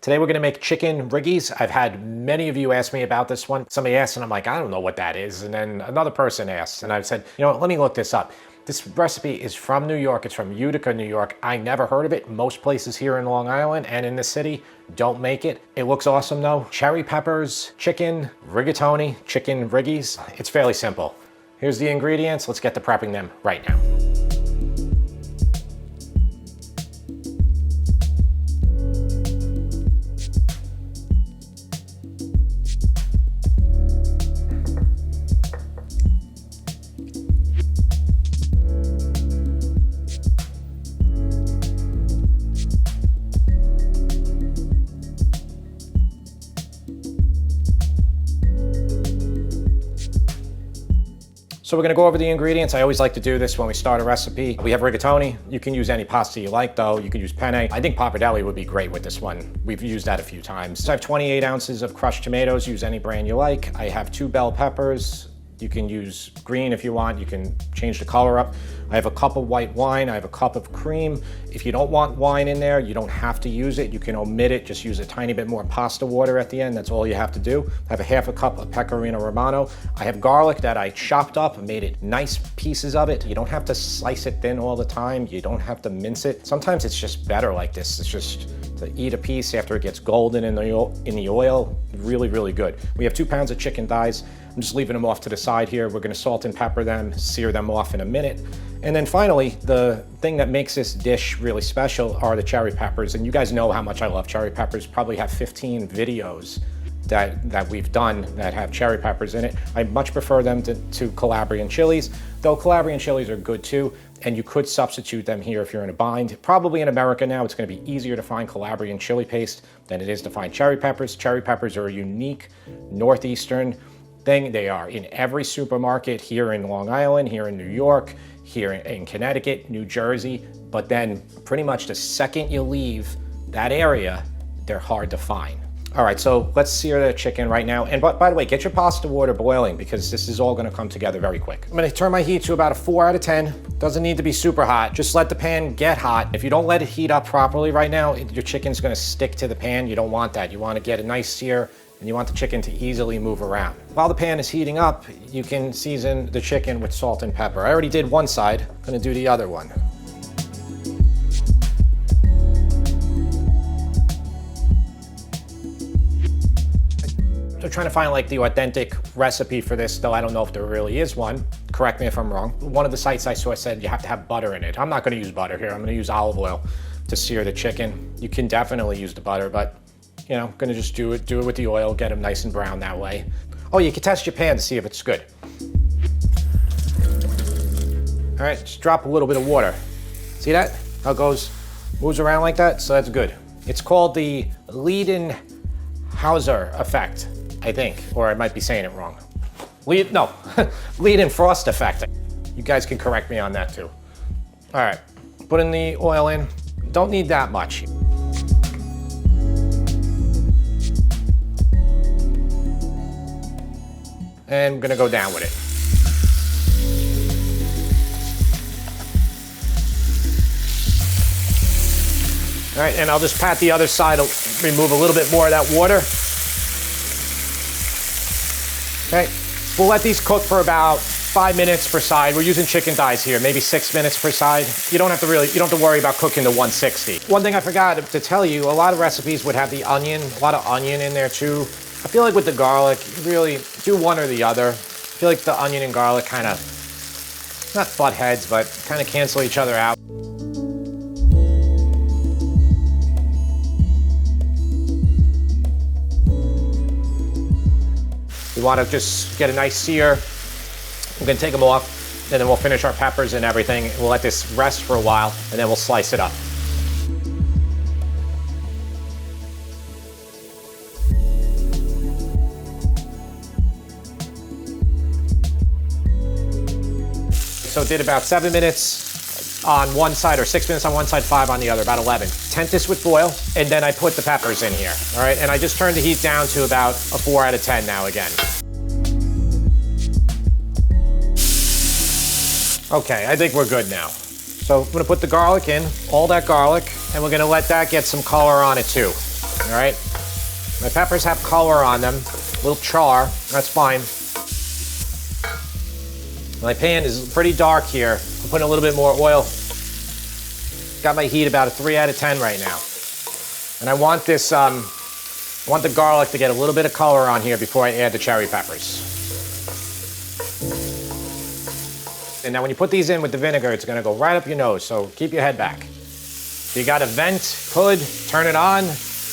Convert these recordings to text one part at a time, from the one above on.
Today we're gonna make chicken Riggies. I've had many of you ask me about this one. Somebody asked and I'm like, I don't know what that is. And then another person asked and I've said, you know what, let me look this up. This recipe is from New York. It's from Utica, New York. I never heard of it. Most places here in Long Island and in the city don't make it. It looks awesome though. Cherry peppers, chicken, rigatoni, chicken Riggies. It's fairly simple. Here's the ingredients. Let's get to prepping them right now. So we're gonna go over the ingredients. I always like to do this when we start a recipe. We have rigatoni. You can use any pasta you like though. You can use penne. I think pappardelle would be great with this one. We've used that a few times. So I have 28 ounces of crushed tomatoes. Use any brand you like. I have 2 bell peppers. You can use green if you want. You can change the color up. I have a cup of white wine. I have a cup of cream. If you don't want wine in there, you don't have to use it. You can omit it. Just use a tiny bit more pasta water at the end. That's all you have to do. I have a half a cup of pecorino romano. I have garlic that I chopped up and made it nice pieces of it. You don't have to slice it thin all the time. You don't have to mince it. Sometimes it's just better like this. It's just to eat a piece after it gets golden in the oil. Really, really good. We have 2 pounds of chicken thighs. I'm just leaving them off to the side here. We're gonna salt and pepper them, sear them off in a minute. And then finally, the thing that makes this dish really special are the cherry peppers. And you guys know how much I love cherry peppers. Probably have 15 videos that we've done that have cherry peppers in it. I much prefer them to Calabrian chilies, though Calabrian chilies are good too. And you could substitute them here if you're in a bind. Probably in America now, it's gonna be easier to find Calabrian chili paste than it is to find cherry peppers. Cherry peppers are a unique Northeastern thing. They are in every supermarket here in Long Island, here in New York, here in Connecticut, New Jersey, but then pretty much the second you leave that area, they're hard to find. All right, so let's sear the chicken right now. And by the way, get your pasta water boiling because this is all gonna come together very quick. I'm gonna turn my heat to about a 4 out of 10. Doesn't need to be super hot. Just let the pan get hot. If you don't let it heat up properly right now, your chicken's gonna stick to the pan. You don't want that. You wanna get a nice sear and you want the chicken to easily move around. While the pan is heating up, you can season the chicken with salt and pepper. I already did one side, I'm gonna do the other one. I'm trying to find like the authentic recipe for this, though I don't know if there really is one. Correct me if I'm wrong. One of the sites I saw said you have to have butter in it. I'm not gonna use butter here. I'm gonna use olive oil to sear the chicken. You can definitely use the butter, but you know, gonna just do it with the oil, get them nice and brown that way. Oh, you can test your pan to see if it's good. All right, just drop a little bit of water. See that? How it goes, moves around like that? So that's good. It's called the Leiden-Hauser effect, I think, or I might be saying it wrong. Leiden-Frost effect. You guys can correct me on that too. All right, putting the oil in. Don't need that much. And I'm gonna go down with it. All right, and I'll just pat the other side, remove a little bit more of that water. Okay, we'll let these cook for about 5 minutes per side. We're using chicken thighs here, maybe 6 minutes per side. You don't have to worry about cooking to 160. One thing I forgot to tell you, a lot of recipes would have a lot of onion in there too. I feel like with the garlic, you really do one or the other. I feel like the onion and garlic kind of, not butt heads, but kind of cancel each other out. We want to just get a nice sear. We're gonna take them off, and then we'll finish our peppers and everything. We'll let this rest for a while, and then we'll slice it up. So it did about 7 minutes on one side, or 6 minutes on one side, 5 on the other, about 11. Tent this with foil, and then I put the peppers in here, all right? And I just turned the heat down to about a 4 out of 10 now again. Okay, I think we're good now. So I'm gonna put the garlic in, all that garlic, and we're gonna let that get some color on it too. all right? My peppers have color on them, a little char, that's fine. My pan is pretty dark here. I'm putting a little bit more oil. Got my heat about a 3 out of 10 right now. And I want this, I want the garlic to get a little bit of color on here before I add the cherry peppers. And now when you put these in with the vinegar, it's gonna go right up your nose, so keep your head back. So you got a vent, hood, turn it on.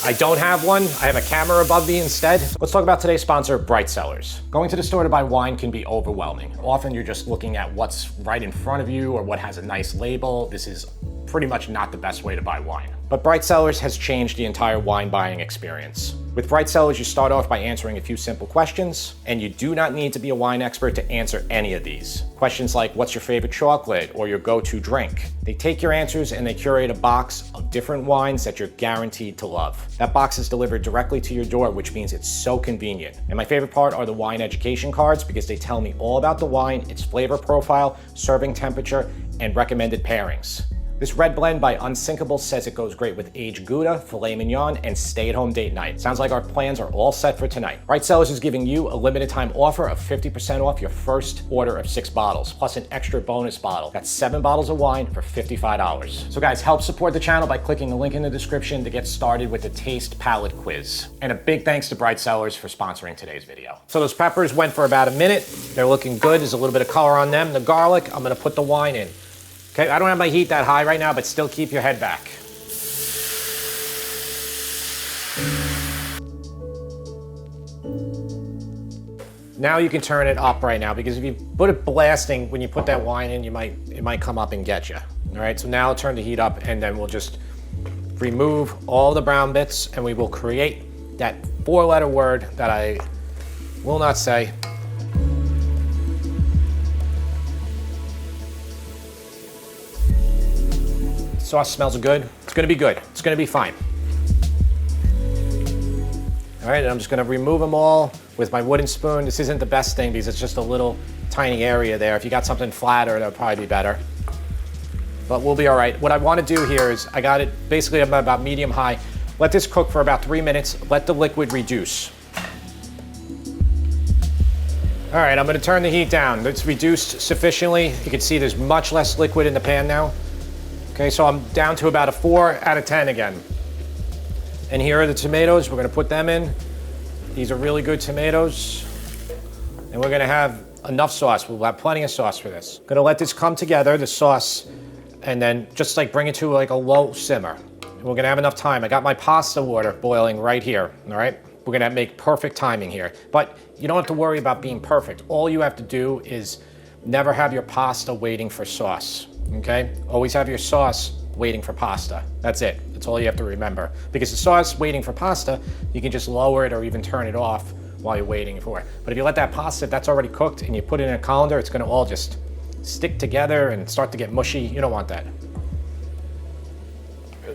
I don't have one, I have a camera above me instead. Let's talk about today's sponsor, Bright Cellars. Going to the store to buy wine can be overwhelming. Often you're just looking at what's right in front of you or what has a nice label. This is pretty much not the best way to buy wine. But Bright Cellars has changed the entire wine buying experience. With Bright Cellars, you start off by answering a few simple questions, and you do not need to be a wine expert to answer any of these. Questions like, what's your favorite chocolate or your go-to drink? They take your answers and they curate a box of different wines that you're guaranteed to love. That box is delivered directly to your door, which means it's so convenient. And my favorite part are the wine education cards because they tell me all about the wine, its flavor profile, serving temperature, and recommended pairings. This red blend by Unsinkable says it goes great with aged Gouda, filet mignon, and stay-at-home date night. Sounds like our plans are all set for tonight. Bright Cellars is giving you a limited time offer of 50% off your first order of 6 bottles, plus an extra bonus bottle. That's 7 bottles of wine for $55. So guys, help support the channel by clicking the link in the description to get started with the Taste Palette Quiz. And a big thanks to Bright Cellars for sponsoring today's video. So those peppers went for about a minute. They're looking good. There's a little bit of color on them. The garlic, I'm gonna put the wine in. Okay, I don't have my heat that high right now, but still keep your head back. Now you can turn it up right now because if you put it blasting, when you put that wine in, it might come up and get you. All right, so now I'll turn the heat up and then we'll just remove all the brown bits and we will create that 4-letter word that I will not say. Sauce smells good. It's gonna be good. It's gonna be fine. All right, and I'm just gonna remove them all with my wooden spoon. This isn't the best thing because it's just a little tiny area there. If you got something flatter, that would probably be better. But we'll be all right. What I wanna do here is, I got it basically about medium high. Let this cook for about 3 minutes. Let the liquid reduce. All right, I'm gonna turn the heat down. It's reduced sufficiently. You can see there's much less liquid in the pan now. Okay, so I'm down to about a 4 out of 10 again. And here are the tomatoes. We're gonna put them in. These are really good tomatoes. And we're gonna have enough sauce. We'll have plenty of sauce for this. Gonna let this come together, the sauce, and then just like bring it to like a low simmer. And we're gonna have enough time. I got my pasta water boiling right here, all right? We're gonna make perfect timing here. But you don't have to worry about being perfect. All you have to do is never have your pasta waiting for sauce. Okay? Always have your sauce waiting for pasta. That's it. That's all you have to remember. Because the sauce waiting for pasta, you can just lower it or even turn it off while you're waiting for it. But if you let that pasta that's already cooked and you put it in a colander, it's gonna all just stick together and start to get mushy. You don't want that.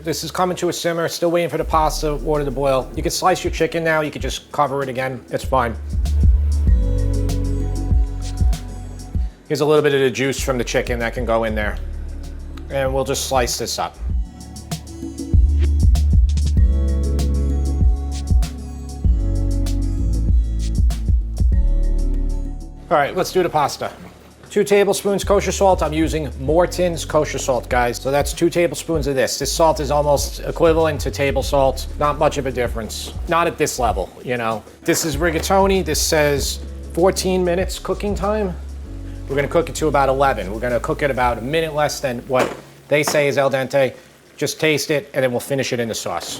This is coming to a simmer, still waiting for the pasta water to boil. You can slice your chicken now. You can just cover it again. It's fine. Here's a little bit of the juice from the chicken that can go in there. And we'll just slice this up. All right, let's do the pasta. 2 tablespoons kosher salt. I'm using Morton's kosher salt, guys. So that's 2 tablespoons of this. This salt is almost equivalent to table salt. Not much of a difference. Not at this level, you know. This is rigatoni. This says 14 minutes cooking time. We're gonna cook it to about 11. We're gonna cook it about a minute less than what they say is al dente. Just taste it, and then we'll finish it in the sauce.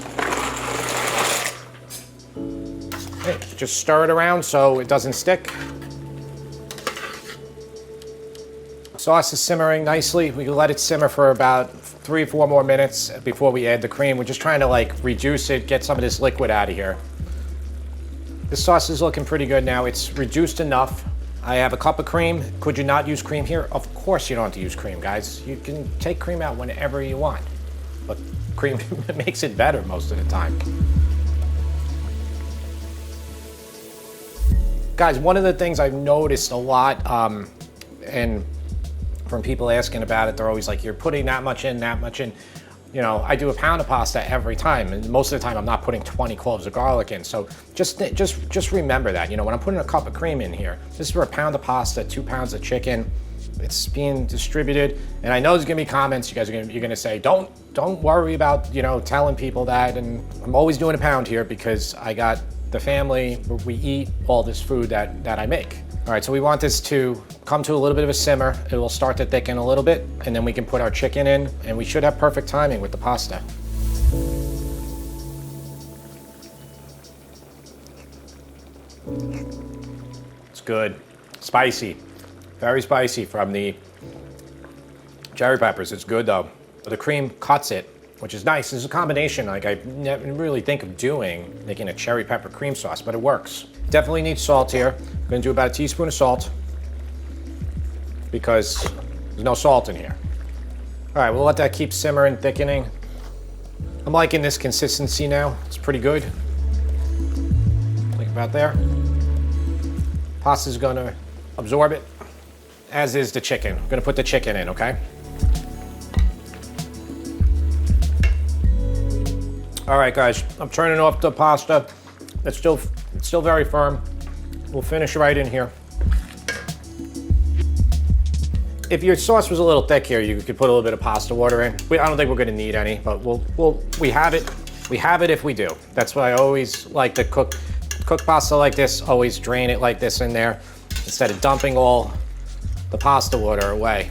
Okay, just stir it around so it doesn't stick. Sauce is simmering nicely. We can let it simmer for about 3 or 4 more minutes before we add the cream. We're just trying to like reduce it, get some of this liquid out of here. This sauce is looking pretty good now. It's reduced enough. I have a cup of cream. Could you not use cream here? Of course you don't have to use cream, guys. You can take cream out whenever you want. But cream makes it better most of the time. Guys, one of the things I've noticed a lot, and from people asking about it, they're always like, you're putting that much in, that much in. You know, I do a pound of pasta every time, and most of the time I'm not putting 20 cloves of garlic in. So just remember that. You know, when I'm putting a cup of cream in here, this is for a pound of pasta, 2 pounds of chicken. It's being distributed, and I know there's gonna be comments. You guys you're gonna say, don't worry about, you know, telling people that. And I'm always doing a pound here because I got the family. We eat all this food that I make. All right, so we want this to come to a little bit of a simmer. It will start to thicken a little bit, and then we can put our chicken in, and we should have perfect timing with the pasta. It's good, spicy. Very spicy from the cherry peppers. It's good though. The cream cuts it, which is nice. It's a combination like I never really think of doing, making a cherry pepper cream sauce, but it works. Definitely need salt here. I'm gonna do about a teaspoon of salt because there's no salt in here. All right, we'll let that keep simmering, thickening. I'm liking this consistency now. It's pretty good. Like about there. Pasta's gonna absorb it, as is the chicken. I'm gonna put the chicken in, okay? All right, guys, I'm turning off the pasta. It's still very firm. We'll finish right in here. If your sauce was a little thick here, you could put a little bit of pasta water in. I don't think we're gonna need any, but we have it. We have it if we do. That's why I always like to cook pasta like this. Always drain it like this in there instead of dumping all the pasta water away.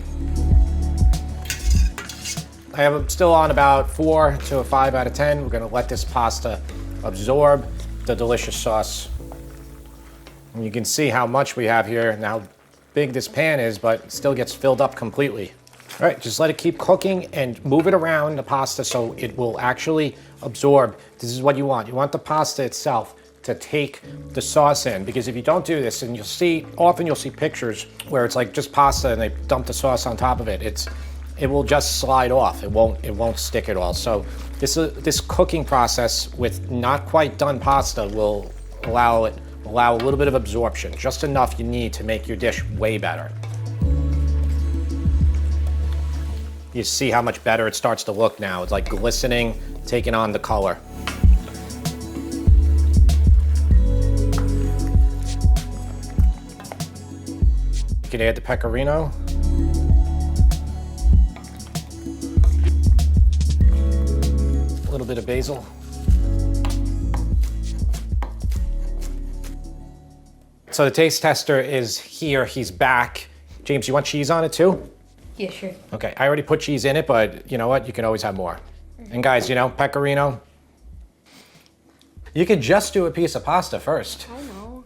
I have it still on about 4 to a 5 out of 10. We're gonna let this pasta absorb the delicious sauce. And you can see how much we have here and how big this pan is, but it still gets filled up completely. All right, just let it keep cooking and move it around the pasta so it will actually absorb. This is what you want. You want the pasta itself to take the sauce in, because if you don't do this, and often you'll see pictures where it's like just pasta and they dump the sauce on top of it. It will just slide off. It won't stick at all. So this cooking process with not quite done pasta will allow a little bit of absorption, just enough you need to make your dish way better. You see how much better it starts to look now. It's like glistening, taking on the color. You can add the pecorino. A little bit of basil. So the taste tester is here, he's back. James, you want cheese on it too? Yeah, sure. Okay, I already put cheese in it, but you know what? You can always have more. And guys, you know, pecorino. You could just do a piece of pasta first. I know.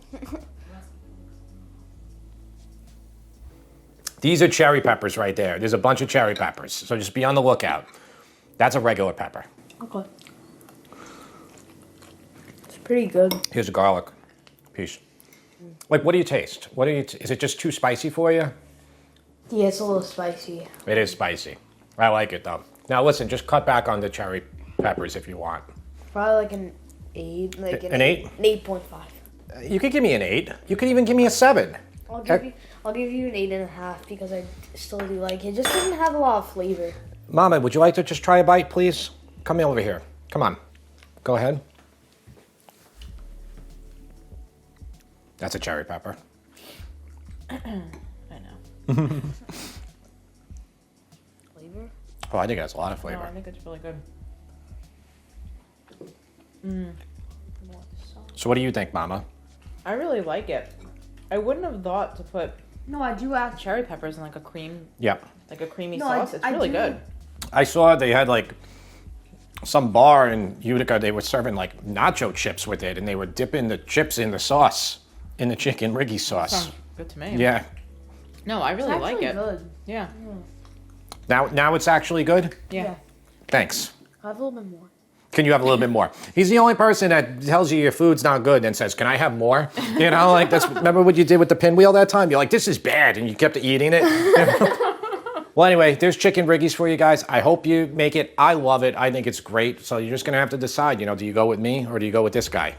These are cherry peppers right there. There's a bunch of cherry peppers, so just be on the lookout. That's a regular pepper. Okay. It's pretty good. Here's a garlic piece. Like, what do you taste? Is it just too spicy for you? Yeah, it's a little spicy. It is spicy. I like it though. Now listen, just cut back on the cherry peppers if you want. Probably like an 8. Like an 8? An 8.5. You could give me an 8. You could even give me a 7. I'll give you an 8.5 because I still do like it. It just doesn't have a lot of flavor. Mama, would you like to just try a bite, please? Come over here. Come on. Go ahead. That's a cherry pepper. I know. Flavor? Oh, I think it has a lot of flavor. No, I think it's really good. So what do you think, Mama? I really like it. I wouldn't have thought to put No, I do ask. cherry peppers in like a cream, Yep. like a creamy No, sauce. It's I really do. good. I saw they had like some bar in Utica, they were serving like nacho chips with it, and they were dipping the chips in the sauce, in the chicken Riggies sauce. Sounds good to me. Yeah. No, I really It's like actually it. good. Yeah. Now it's actually good? Yeah. Thanks. I have a little bit more. Can you have a little bit more? He's the only person that tells you your food's not good and says, can I have more? You know, like remember what you did with the pinwheel that time? You're like, this is bad, and you kept eating it. Well, anyway, there's chicken Riggies for you guys. I hope you make it. I love it. I think it's great. So you're just gonna have to decide, you know, do you go with me or do you go with this guy?